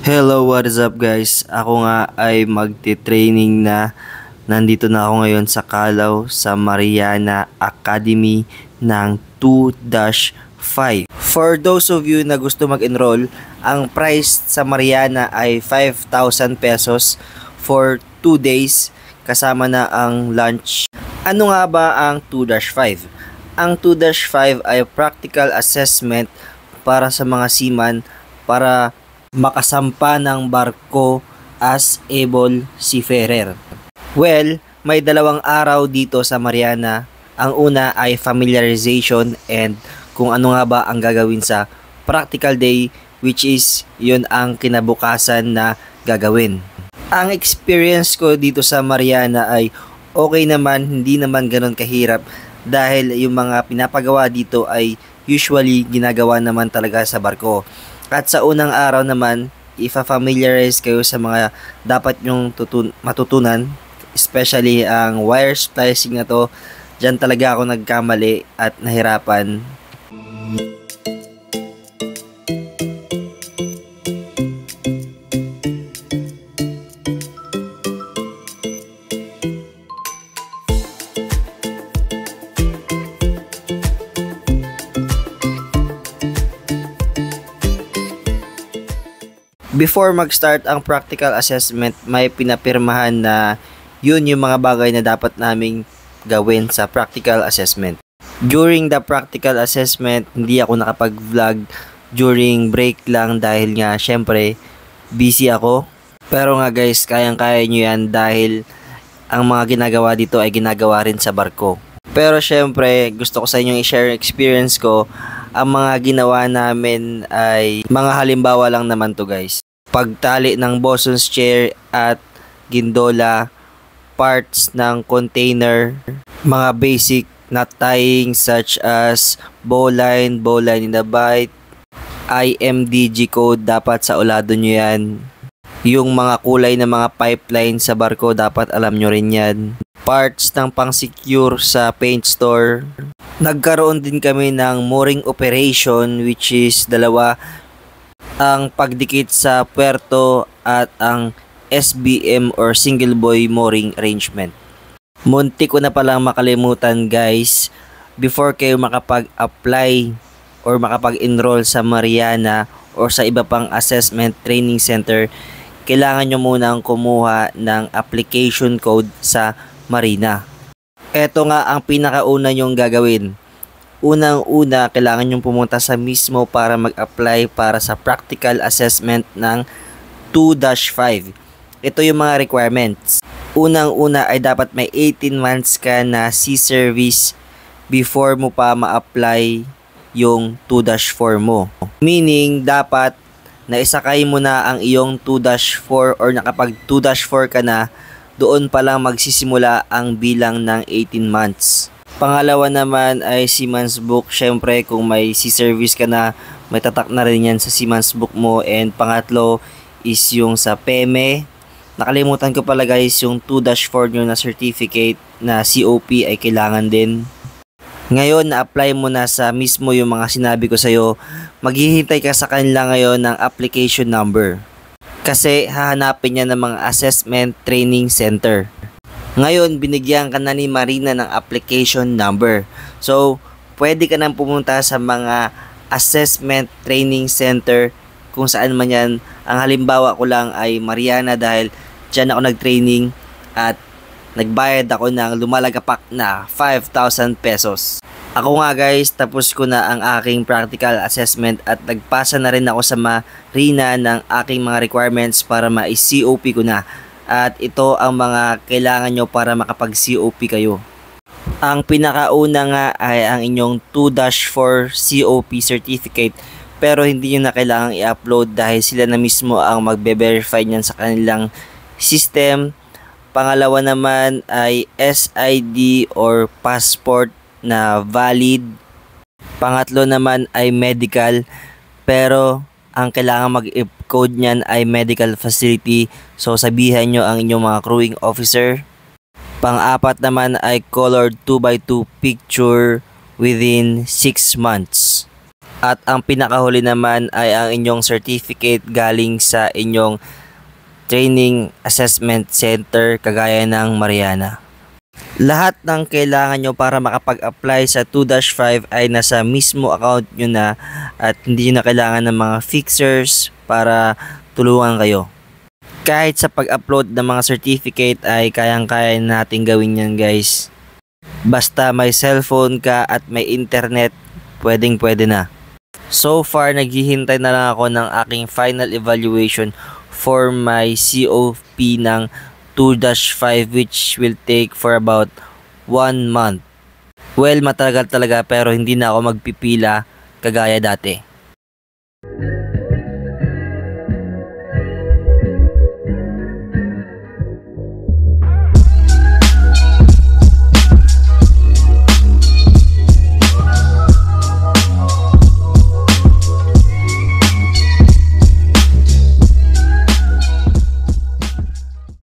Hello, what is up guys? Ako nga ay magte-training na. Nandito na ako ngayon sa Calao sa Mariana Academy ng 2-5. For those of you na gusto mag-enroll, ang price sa Mariana ay 5,000 pesos for 2 days kasama na ang lunch. Ano nga ba ang 2-5? Ang 2-5 ay practical assessment para sa mga seaman para makasampa ng barko as able seafarer. Well, may 2 araw dito sa Mariana. Ang una ay familiarization and kung ano nga ba ang gagawin sa practical day, which is yun ang kinabukasan na gagawin. Ang experience ko dito sa Mariana ay okay naman, hindi naman ganoon kahirap dahil yung mga pinapagawa dito ay usually ginagawa naman talaga sa barko. At sa unang araw naman, ifa-familiarize kayo sa mga dapat nyong matutunan, especially ang wire splicing na to. Diyan talaga ako nagkamali at nahirapan. Before mag-start ang practical assessment, may pinapirmahan na yun yung mga bagay na dapat naming gawin sa practical assessment. During the practical assessment, hindi ako nakapag-vlog during break lang dahil nga syempre busy ako. Pero nga guys, kayang-kaya nyo yan dahil ang mga ginagawa dito ay ginagawa rin sa barko. Pero syempre, gusto ko sa inyong i-share experience ko. Ang mga ginawa namin ay mga halimbawa lang naman to guys. Pagtali ng bosun's chair at gindola, parts ng container, mga basic knot tying such as bowline in the bight, IMDG code dapat sa ulado nyo yan. Yung mga kulay ng mga pipeline sa barko dapat alam nyo rin yan. Parts ng pang-secure sa paint store. Nagkaroon din kami ng mooring operation which is 2, ang pagdikit sa puerto at ang SBM or single buoy mooring arrangement. Muntik ko na palang makalimutan guys, before kayo makapag-apply or makapag-enroll sa Mariana or sa iba pang assessment training center, kailangan nyo munang kumuha ng application code sa Marina. Ito nga ang pinakauna nyong gagawin. Unang-una, kailangan nyong pumunta sa mismo para mag-apply para sa practical assessment ng 2-5. Ito yung mga requirements. Unang-una ay dapat may 18 months ka na sea service before mo pa ma-apply yung 2-4 mo. Meaning, dapat naisakay mo na ang iyong 2-4 or nakapag 2-4 ka na, doon pa lang magsisimula ang bilang ng 18 months. Pangalawa naman ay Seaman's Book. Syempre kung may sea service ka na, may tatak na rin yan sa Seaman's Book mo. And pangatlo is yung sa PEME. Nakalimutan ko pala guys, yung 2-4 nyo na certificate na COP ay kailangan din. Ngayon, na-apply mo na sa mismo yung mga sinabi ko sa'yo. Maghihintay ka sa kanila ngayon ng application number. Kasi hahanapin niya ng mga assessment training center. Ngayon, binigyan ka na ni Marina ng application number. So, pwede ka nang pumunta sa mga assessment training center kung saan man yan. Ang halimbawa ko lang ay Mariana dahil dyan ako nag-training at nagbayad ako ng lumalagapak na 5,000 pesos. Ako nga guys, tapos ko na ang aking practical assessment at nagpasa na rin ako sa Marina ng aking mga requirements para ma-COP ko na. At ito ang mga kailangan nyo para makapag-COP kayo. Ang pinakauna nga ay ang inyong 2-4 COP certificate, pero hindi nyo na kailangang i-upload dahil sila na mismo ang magbe-verify nyan sa kanilang system. Pangalawa naman ay SID or passport na valid. Pangatlo naman ay medical, pero ang kailangan mag-code niyan ay medical facility. So sabihan nyo ang inyong mga crewing officer. Pang-apat naman ay colored 2x2 picture within 6 months. At ang pinakahuli naman ay ang inyong certificate galing sa inyong training assessment center kagaya ng Mariana. Lahat ng kailangan nyo para makapag-apply sa 2-5 ay nasa mismo account nyo na at hindi nyo na kailangan ng mga fixers para tulungan kayo. Kahit sa pag-upload ng mga certificate ay kayang-kaya natin gawin yan guys. Basta may cellphone ka at may internet, pwedeng-pwede na. So far, naghihintay na lang ako ng aking final evaluation for my COP ng 2-5 which will take for about 1 month. Well, matagal talaga pero hindi na ako magpipila kagaya dati.